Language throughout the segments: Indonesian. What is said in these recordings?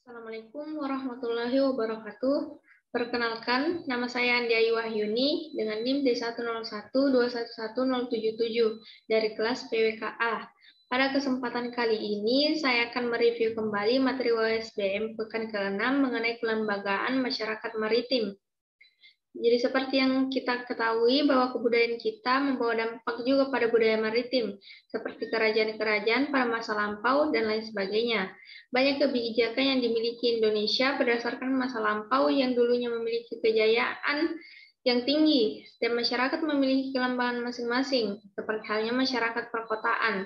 Assalamualaikum warahmatullahi wabarakatuh. Perkenalkan, nama saya Andi Ayu Wahyuni dengan NIM D101211077 dari kelas PWKA. Pada kesempatan kali ini, saya akan mereview kembali materi WSBM pekan ke-6 mengenai kelembagaan masyarakat maritim. Jadi seperti yang kita ketahui bahwa kebudayaan kita membawa dampak juga pada budaya maritim, seperti kerajaan-kerajaan pada masa lampau dan lain sebagainya. Banyak kebijakan yang dimiliki Indonesia berdasarkan masa lampau yang dulunya memiliki kejayaan yang tinggi, dan masyarakat memiliki kelembagaan masing-masing, seperti halnya masyarakat perkotaan.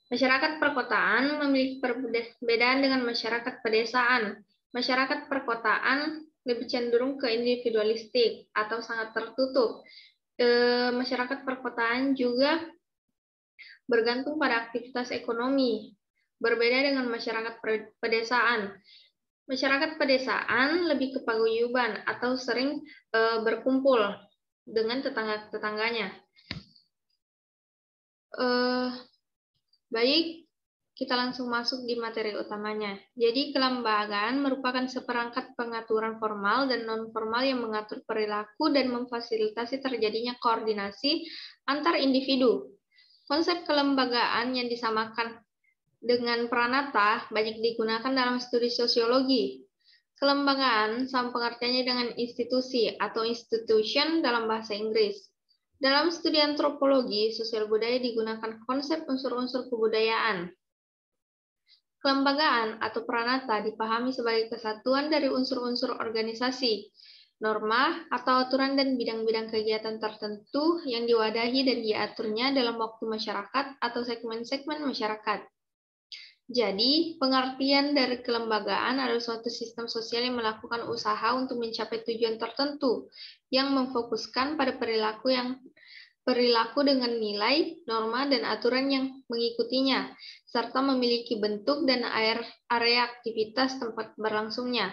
Masyarakat perkotaan memiliki perbedaan dengan masyarakat pedesaan. Masyarakat perkotaan lebih cenderung ke individualistik atau sangat tertutup. Masyarakat perkotaan juga bergantung pada aktivitas ekonomi, berbeda dengan masyarakat pedesaan. Masyarakat pedesaan lebih ke paguyuban atau sering berkumpul dengan tetangga-tetangganya. Baik, kita langsung masuk di materi utamanya. Jadi, kelembagaan merupakan seperangkat pengaturan formal dan non-formal yang mengatur perilaku dan memfasilitasi terjadinya koordinasi antar individu. Konsep kelembagaan yang disamakan dengan pranata banyak digunakan dalam studi sosiologi. Kelembagaan sama pengertiannya dengan institusi atau institution dalam bahasa Inggris. Dalam studi antropologi sosial budaya digunakan konsep unsur-unsur kebudayaan. Kelembagaan atau pranata dipahami sebagai kesatuan dari unsur-unsur organisasi, norma atau aturan dan bidang-bidang kegiatan tertentu yang diwadahi dan diaturnya dalam waktu masyarakat atau segmen-segmen masyarakat. Jadi, pengertian dari kelembagaan adalah suatu sistem sosial yang melakukan usaha untuk mencapai tujuan tertentu yang memfokuskan pada perilaku dengan nilai, norma, dan aturan yang mengikutinya, serta memiliki bentuk dan area aktivitas tempat berlangsungnya.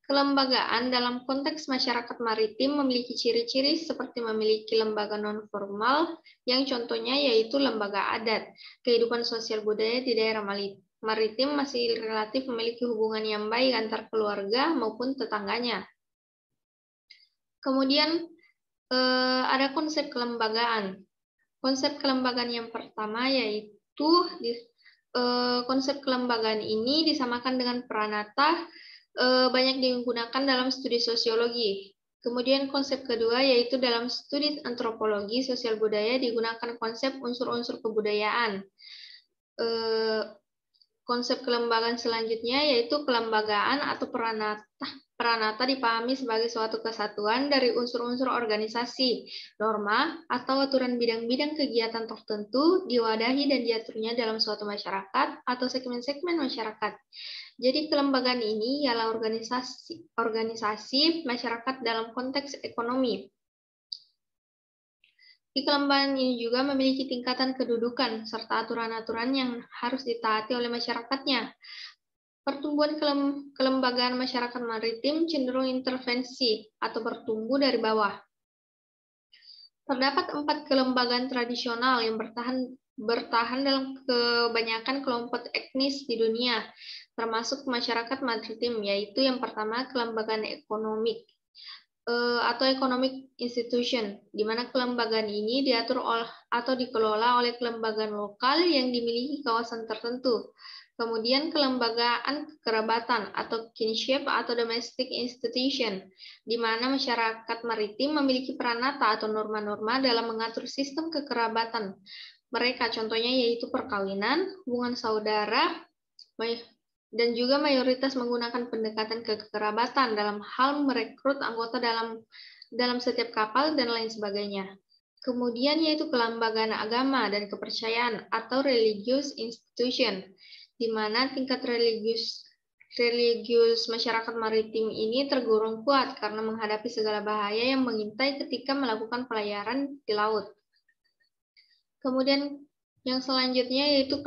Kelembagaan dalam konteks masyarakat maritim memiliki ciri-ciri seperti memiliki lembaga non-formal, yang contohnya yaitu lembaga adat. Kehidupan sosial budaya di daerah maritim masih relatif memiliki hubungan yang baik antar keluarga maupun tetangganya. Kemudian, ada konsep kelembagaan. Konsep kelembagaan yang pertama yaitu konsep kelembagaan ini disamakan dengan pranata, banyak digunakan dalam studi sosiologi. Kemudian konsep kedua yaitu dalam studi antropologi sosial budaya digunakan konsep unsur-unsur kebudayaan. Konsep kelembagaan selanjutnya yaitu kelembagaan atau pranata. Pranata dipahami sebagai suatu kesatuan dari unsur-unsur organisasi, norma, atau aturan bidang-bidang kegiatan tertentu diwadahi dan diaturnya dalam suatu masyarakat atau segmen-segmen masyarakat. Jadi kelembagaan ini ialah organisasi masyarakat dalam konteks ekonomi. Di kelembagaan ini juga memiliki tingkatan kedudukan serta aturan-aturan yang harus ditaati oleh masyarakatnya. Pertumbuhan kelembagaan masyarakat maritim cenderung intervensi atau bertumbuh dari bawah. Terdapat 4 kelembagaan tradisional yang bertahan dalam kebanyakan kelompok etnis di dunia, termasuk masyarakat maritim, yaitu yang pertama kelembagaan ekonomik atau economic institution, di mana kelembagaan ini diatur atau dikelola oleh kelembagaan lokal yang dimiliki kawasan tertentu. Kemudian kelembagaan kekerabatan atau kinship atau domestic institution, di mana masyarakat maritim memiliki pranata atau norma-norma dalam mengatur sistem kekerabatan. Mereka contohnya yaitu perkawinan, hubungan saudara, dan juga mayoritas menggunakan pendekatan kekerabatan dalam hal merekrut anggota dalam setiap kapal dan lain sebagainya. Kemudian yaitu kelembagaan agama dan kepercayaan atau religious institution, di mana tingkat religius masyarakat maritim ini tergolong kuat karena menghadapi segala bahaya yang mengintai ketika melakukan pelayaran di laut. Kemudian yang selanjutnya yaitu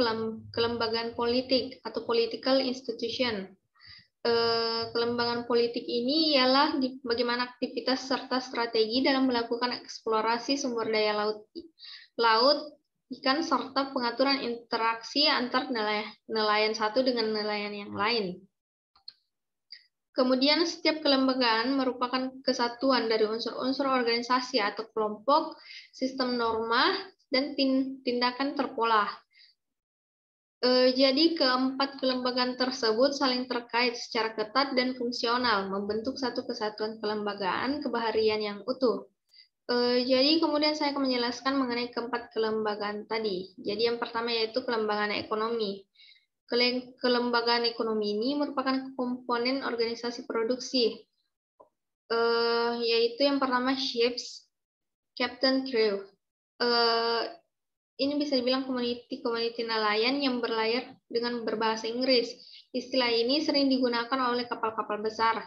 kelembagaan politik atau political institution. Kelembagaan politik ini ialah bagaimana aktivitas serta strategi dalam melakukan eksplorasi sumber daya laut, ikan, serta pengaturan interaksi antar nelayan satu dengan nelayan yang lain. Kemudian setiap kelembagaan merupakan kesatuan dari unsur-unsur organisasi atau kelompok, sistem norma, dan tindakan terpola. Jadi keempat kelembagaan tersebut saling terkait secara ketat dan fungsional, membentuk satu kesatuan kelembagaan kebaharian yang utuh. Jadi kemudian saya akan menjelaskan mengenai keempat kelembagaan tadi. Jadi yang pertama yaitu kelembagaan ekonomi. Kelembagaan ekonomi ini merupakan komponen organisasi produksi, yaitu yang pertama ships, captain, crew. Ini bisa dibilang community nelayan yang berlayar dengan berbahasa Inggris. Istilah ini sering digunakan oleh kapal-kapal besar.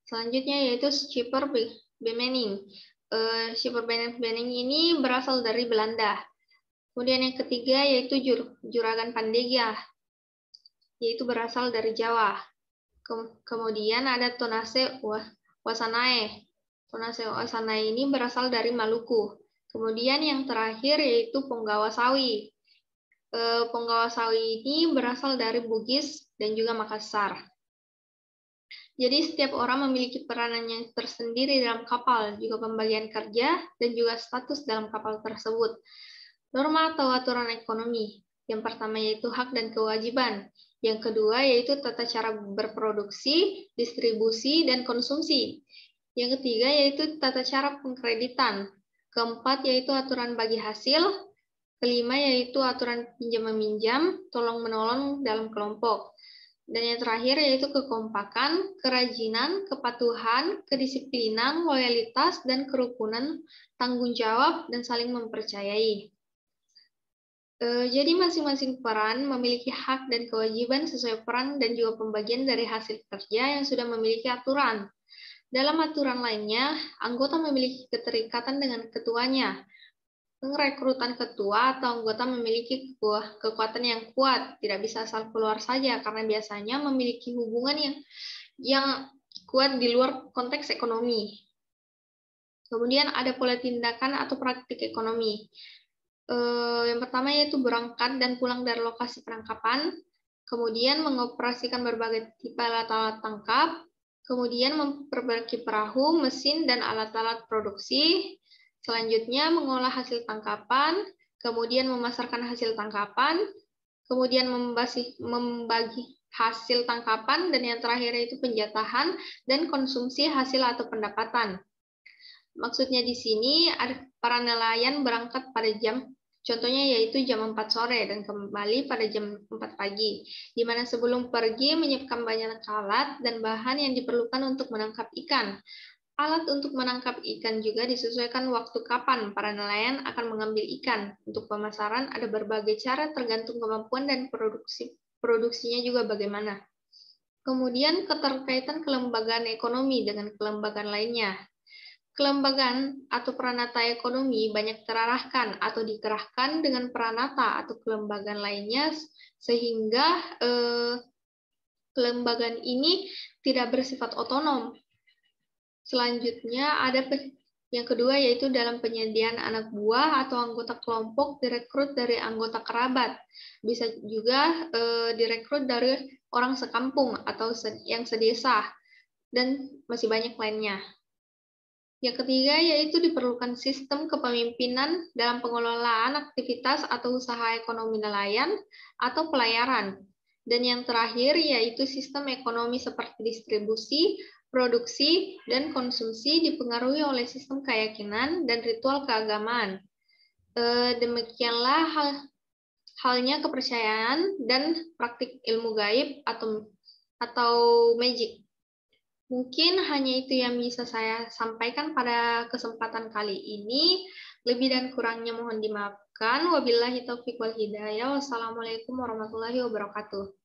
Selanjutnya yaitu skipper bemanning. Skipper bemanning ini berasal dari Belanda. Kemudian yang ketiga yaitu juragan pandega, yaitu berasal dari Jawa. Kemudian ada tonase wasanae. Tonase wasanae ini berasal dari Maluku. Kemudian yang terakhir yaitu penggawa sawi. Penggawa sawi ini berasal dari Bugis dan juga Makassar. Jadi setiap orang memiliki peranannya tersendiri dalam kapal, juga pembagian kerja dan juga status dalam kapal tersebut. Norma atau aturan ekonomi. Yang pertama yaitu hak dan kewajiban. Yang kedua yaitu tata cara berproduksi, distribusi, dan konsumsi. Yang ketiga yaitu tata cara pengkreditan. Keempat yaitu aturan bagi hasil. Kelima yaitu aturan pinjam-meminjam, tolong-menolong dalam kelompok. Dan yang terakhir yaitu kekompakan, kerajinan, kepatuhan, kedisiplinan, loyalitas, dan kerukunan, tanggung jawab, dan saling mempercayai. Jadi masing-masing peran memiliki hak dan kewajiban sesuai peran dan juga pembagian dari hasil kerja yang sudah memiliki aturan. Dalam aturan lainnya, anggota memiliki keterikatan dengan ketuanya. Pengrekrutan ketua atau anggota memiliki kekuatan yang kuat, tidak bisa asal keluar saja karena biasanya memiliki hubungan yang kuat di luar konteks ekonomi. Kemudian ada pola tindakan atau praktik ekonomi. Yang pertama yaitu berangkat dan pulang dari lokasi penangkapan, kemudian mengoperasikan berbagai tipe alat-alat tangkap, kemudian memperbaiki perahu, mesin, dan alat-alat produksi, selanjutnya mengolah hasil tangkapan, kemudian memasarkan hasil tangkapan, kemudian membagi hasil tangkapan, dan yang terakhir yaitu penjatahan dan konsumsi hasil atau pendapatan. Maksudnya di sini para nelayan berangkat pada contohnya yaitu jam 4 sore dan kembali pada jam 4 pagi, di mana sebelum pergi menyiapkan banyak alat dan bahan yang diperlukan untuk menangkap ikan. Alat untuk menangkap ikan juga disesuaikan waktu kapan para nelayan akan mengambil ikan. Untuk pemasaran ada berbagai cara tergantung kemampuan dan produksinya juga bagaimana. Kemudian keterkaitan kelembagaan ekonomi dengan kelembagaan lainnya. Kelembagaan atau peranata ekonomi banyak terarahkan atau dikerahkan dengan peranata atau kelembagaan lainnya sehingga kelembagaan ini tidak bersifat otonom. Selanjutnya ada yang kedua yaitu dalam penyediaan anak buah atau anggota kelompok direkrut dari anggota kerabat. Bisa juga direkrut dari orang sekampung atau yang sedesa dan masih banyak lainnya. Yang ketiga yaitu diperlukan sistem kepemimpinan dalam pengelolaan aktivitas atau usaha ekonomi nelayan atau pelayaran. Dan yang terakhir yaitu sistem ekonomi seperti distribusi, produksi, dan konsumsi dipengaruhi oleh sistem keyakinan dan ritual keagamaan. Demikianlah halnya kepercayaan dan praktik ilmu gaib atau magic. Mungkin hanya itu yang bisa saya sampaikan pada kesempatan kali ini. Lebih dan kurangnya mohon dimaafkan. Wabillahi taufiq wal hidayah. Wassalamualaikum warahmatullahi wabarakatuh.